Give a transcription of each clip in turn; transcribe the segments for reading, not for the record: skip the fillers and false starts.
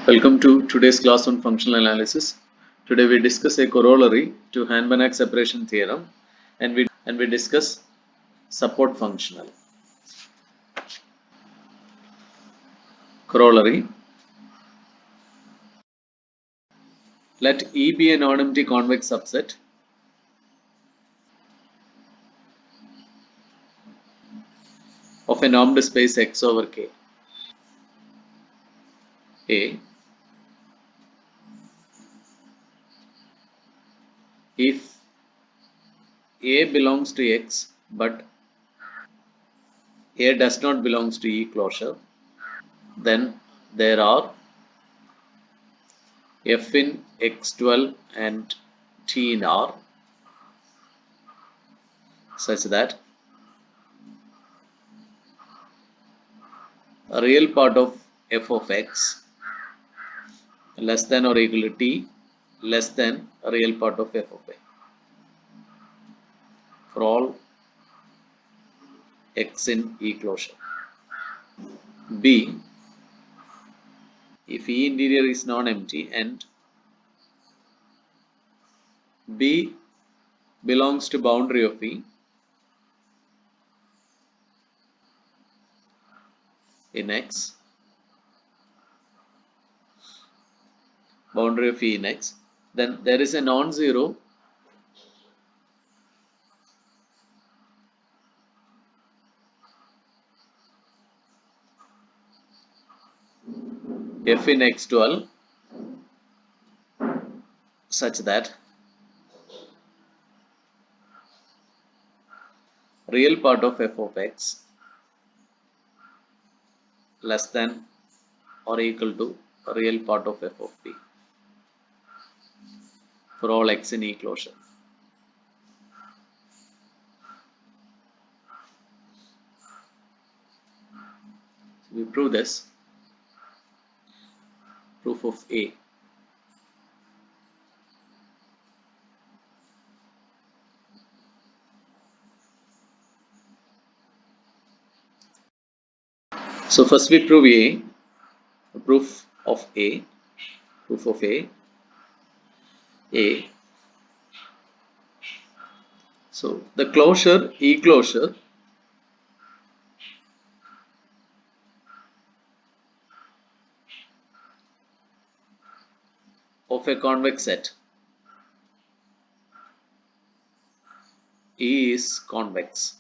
Welcome to today's class on functional analysis. Today we discuss a corollary to Hand-Banach separation theorem and we discuss support functional. Corollary. Let E be a non-empty convex subset of a normed space X over K. A. If A belongs to X but A does not belongs to E closure, then there are F in X12 and T in R such that a real part of f of x less than or equal to t less than a real part of f of a for all x in E closure. B. If E interior is non-empty and B belongs to boundary of E in X, boundary of E in X, then there is a non-zero f in X12 such that real part of f of x less than or equal to a real part of f of b for all x in E closure. So we prove this. Proof of A. So first we prove A. Proof of A. Proof of A. A. So the closure E closure of a convex set E is convex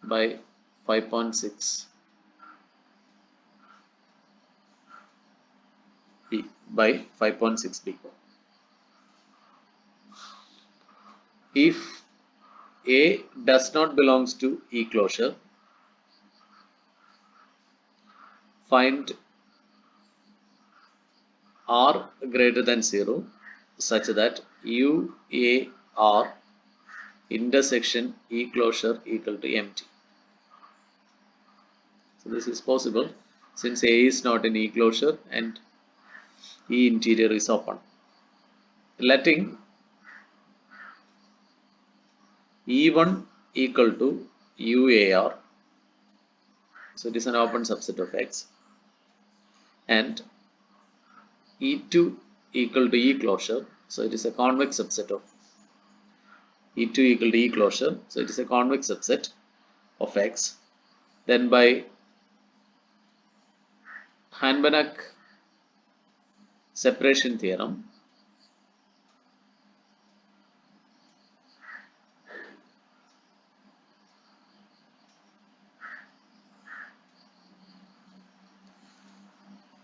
by 5.6 B by 5.6 B. If A does not belongs to E closure, find R greater than 0 such that UAR intersection E closure equal to empty. So this is possible since A is not in E closure and E interior is open. Letting E1 equal to UAR, so it is an open subset of X, and E2 equal to E closure, so it is a convex subset of E2 equal to E closure, so it is a convex subset of X. Then by Hand-Banach separation theorem,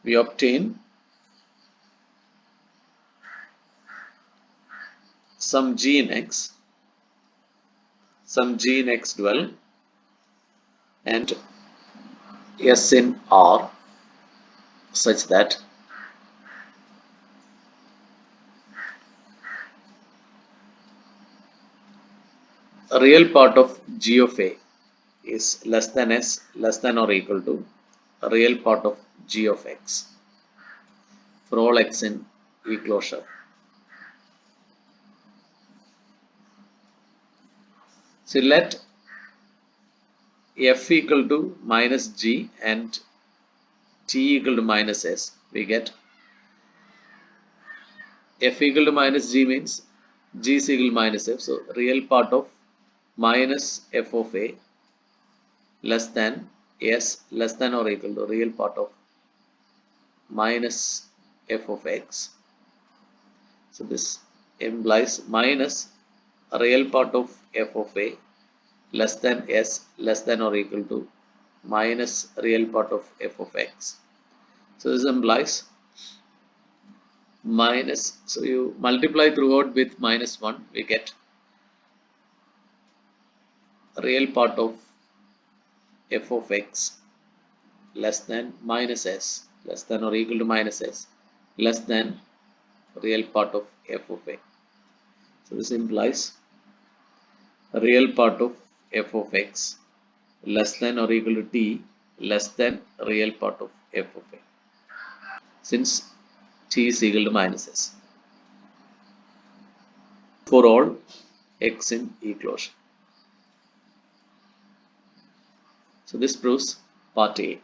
we obtain some G in X, some G in X12 and S in R such that a real part of G of A is less than S less than or equal to a real part of G of X for all X in E closure. So let f equal to minus g and t equal to minus s, we get f equal to minus g means g is equal to minus f. So real part of minus f of a less than s less than or equal to real part of minus f of x. So this implies minus real part of f of a less than s less than or equal to minus real part of f of x. So this implies minus, so you multiply throughout with minus 1, we get real part of f of x less than minus s less than or equal to minus s less than real part of f of a. So this implies real part of f of x less than or equal to t less than real part of f of a, since t is equal to minus s for all x in E closure. So this proves part A.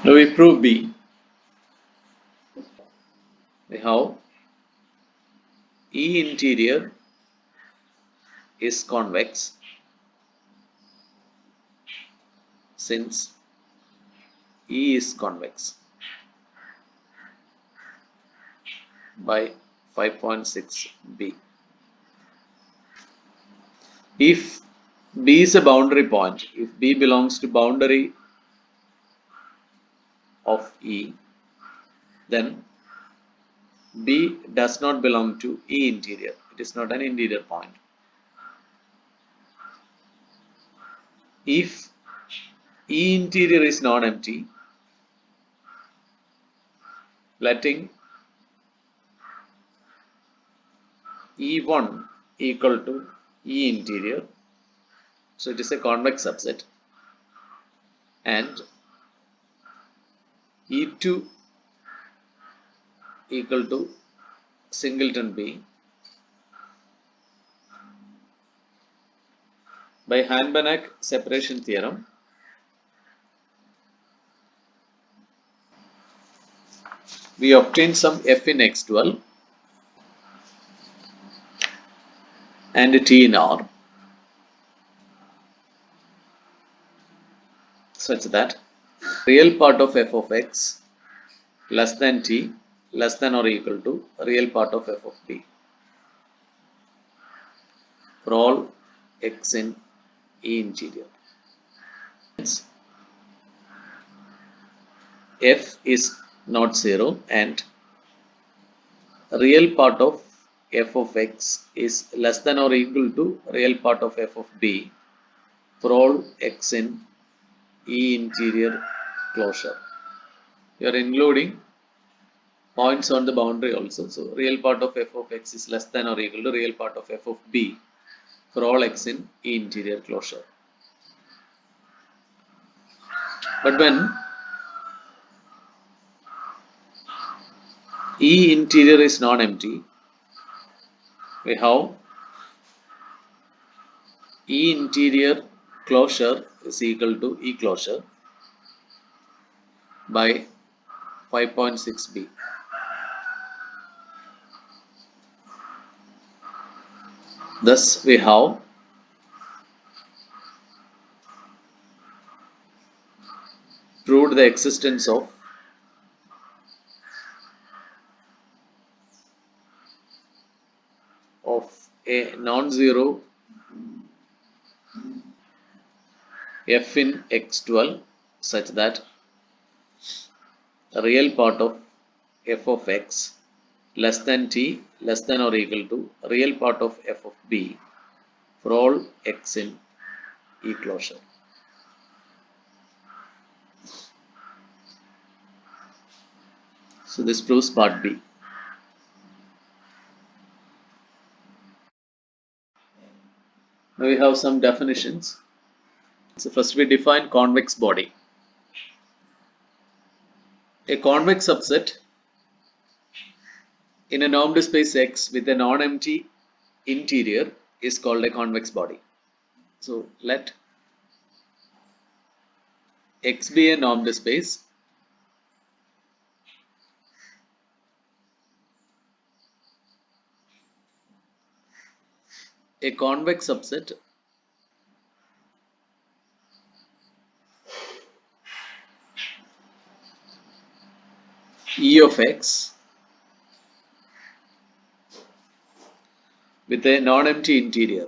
Now we prove B. We have E interior is convex since E is convex by 5.6b. If B is a boundary point, if B belongs to boundary of E, then B does not belong to E interior. It is not an interior point. If E interior is non-empty, letting E1 equal to E interior, so it is a convex subset, and E2 equal to singleton B, by Hand-Banach separation theorem, we obtain some f in X12 and t in R such that real part of f of x less than t less than or equal to real part of f of b for all x in E interior. Hence, f is not 0 and real part of f of x is less than or equal to real part of f of b for all x in E interior closure. You are including points on the boundary also. So real part of f of x is less than or equal to real part of f of b for all x in E interior closure. But when E interior is non-empty, we have E interior closure is equal to E closure by 5.6b. Thus we have proved the existence of a non-zero f in X12 such that the real part of f of x less than t less than or equal to real part of f of b for all x in E closure. So this proves part B. Now we have some definitions. So first we define convex body. A convex subset in a normed space X with a non-empty interior is called a convex body. So let X be a normed space. A convex subset E of X with a non-empty interior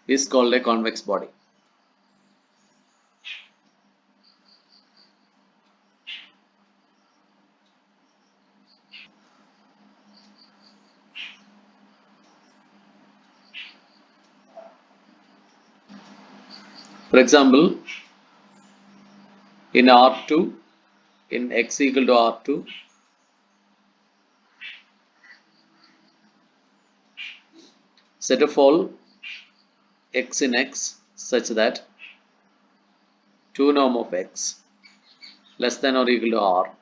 is called a convex body. For example, in R2, in X equal to R2, set of all X in X such that 2 norm of X less than or equal to R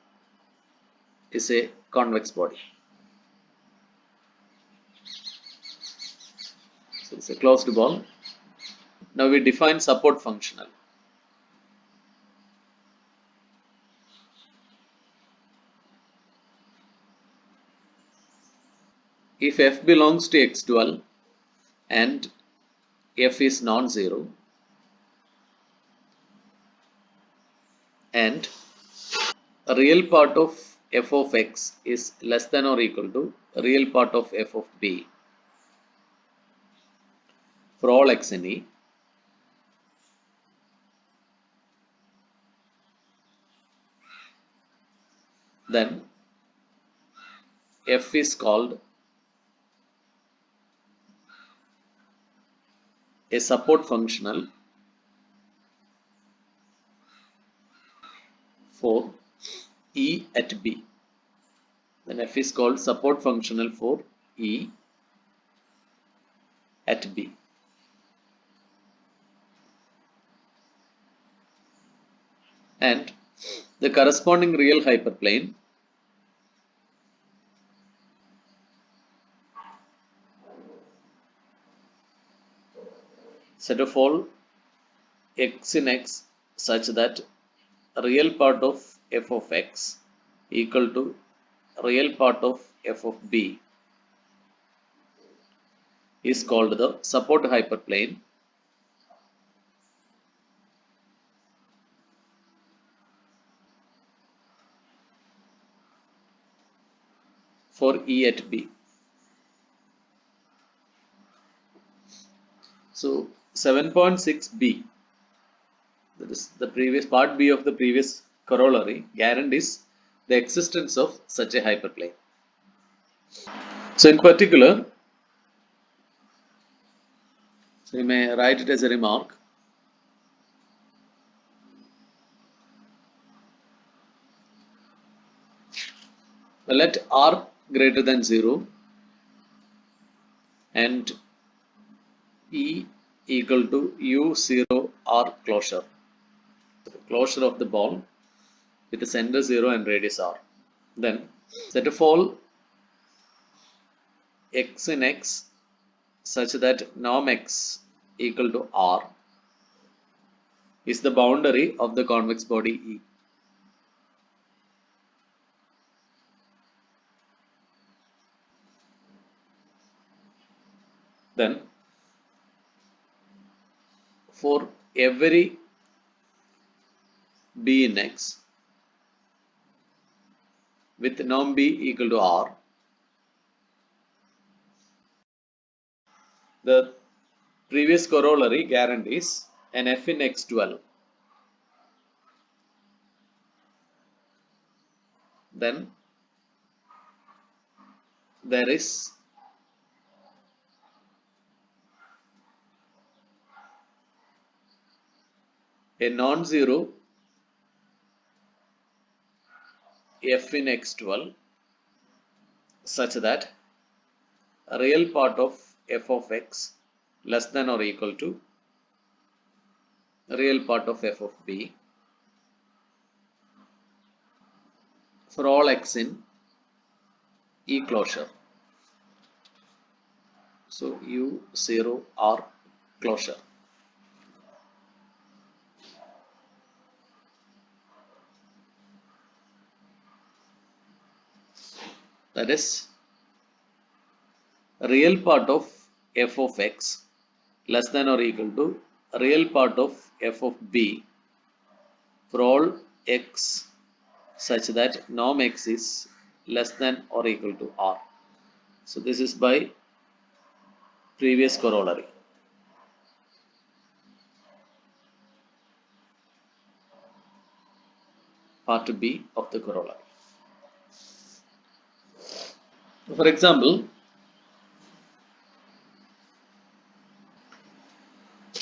is a convex body. So it's a closed ball. Now we define support functional. If F belongs to X dual and F is non-zero and a real part of F of X is less than or equal to a real part of F of B for all X in E, then F is called a support functional for E at B. Then F is called support functional for E at B. And the corresponding real hyperplane set of all X in X such that a real part of F of X equal to real part of F of B is called the support hyperplane for E at B. So 7.6b, that is the previous part B of the previous corollary, guarantees the existence of such a hyperplane. So in particular, so you may write it as a remark. Let R greater than 0 and E equal to U0 R closure. The closure of the ball with the center 0 and radius R. Then set of all X in X such that norm X equal to R is the boundary of the convex body E. Then for every B in X with norm B equal to R, the previous corollary guarantees an F in X dual. Then there is a non-zero F in X dual such that a real part of F of X less than or equal to real part of f of b for all x in E closure. So U0 R closure. That is real part of f of x less than or equal to real part of f of b for all x such that norm x is less than or equal to r. So this is by previous corollary. Part B of the corollary. For example,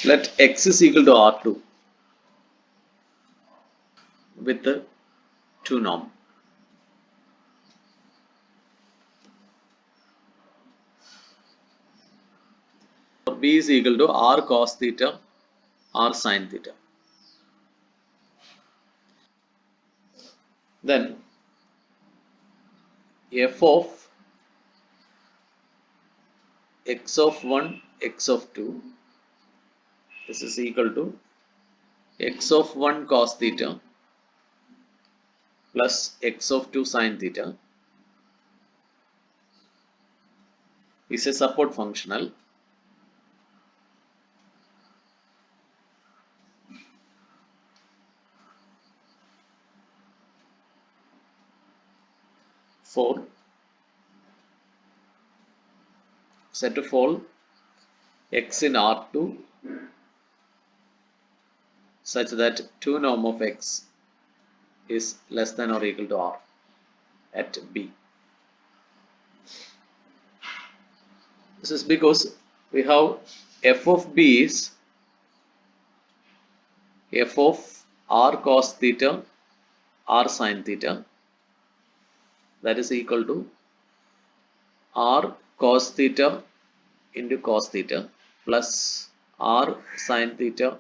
let x is equal to R2 with the 2 norm. B is equal to R cos theta, R sin theta. Then f of x of 1, x of 2, this is equal to x of 1 cos theta plus x of 2 sin theta is a support functional for set of all x in R2 such that 2 norm of x is less than or equal to R at B. This is because we have f of B is f of R cos theta, R sin theta, that is equal to R cos theta into cos theta plus R sin theta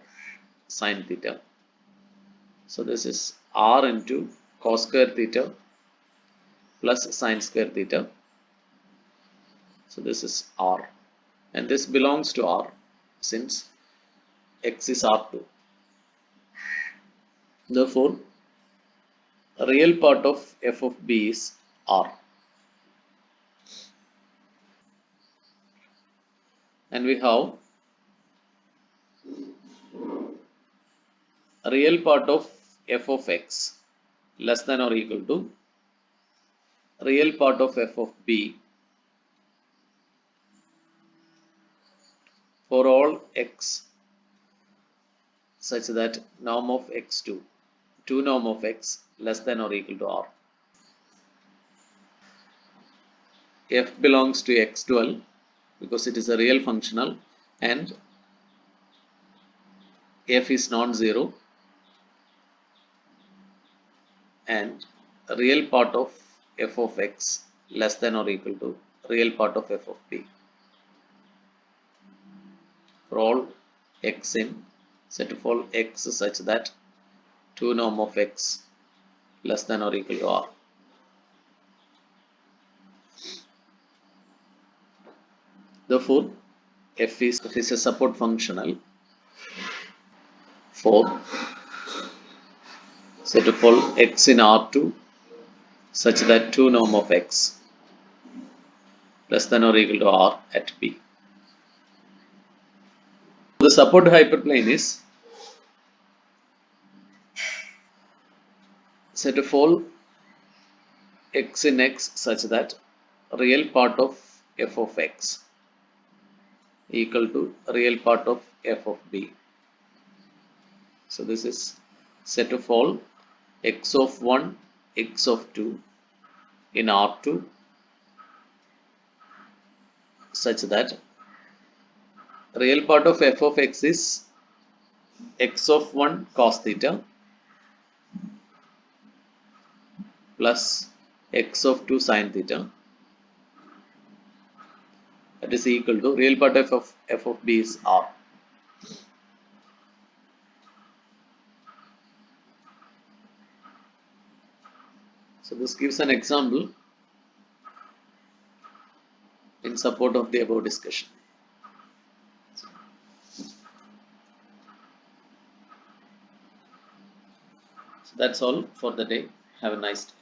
sin theta. So this is R into cos square theta plus sin square theta. So this is R, and this belongs to R since x is R2. Therefore, real part of f of b is R. And we have real part of f of x less than or equal to real part of f of b for all x such that norm of x2, 2 norm of x less than or equal to R. F belongs to x12 because it is a real functional and f is non-zero, and real part of f of x less than or equal to real part of f of b for all x in set of all x such that 2 norm of x less than or equal to R. Therefore, f is a support functional for set of all x in R2 such that 2 norm of x less than or equal to R at B. The support hyperplane is set of all x in x such that real part of f of x equal to real part of f of b. So this is set of all x of 1, x of 2 in R2 such that real part of f of x is x of 1 cos theta plus x of 2 sin theta, that is equal to real part of f of b is R. So this gives an example in support of the above discussion. So that's all for the day. Have a nice day.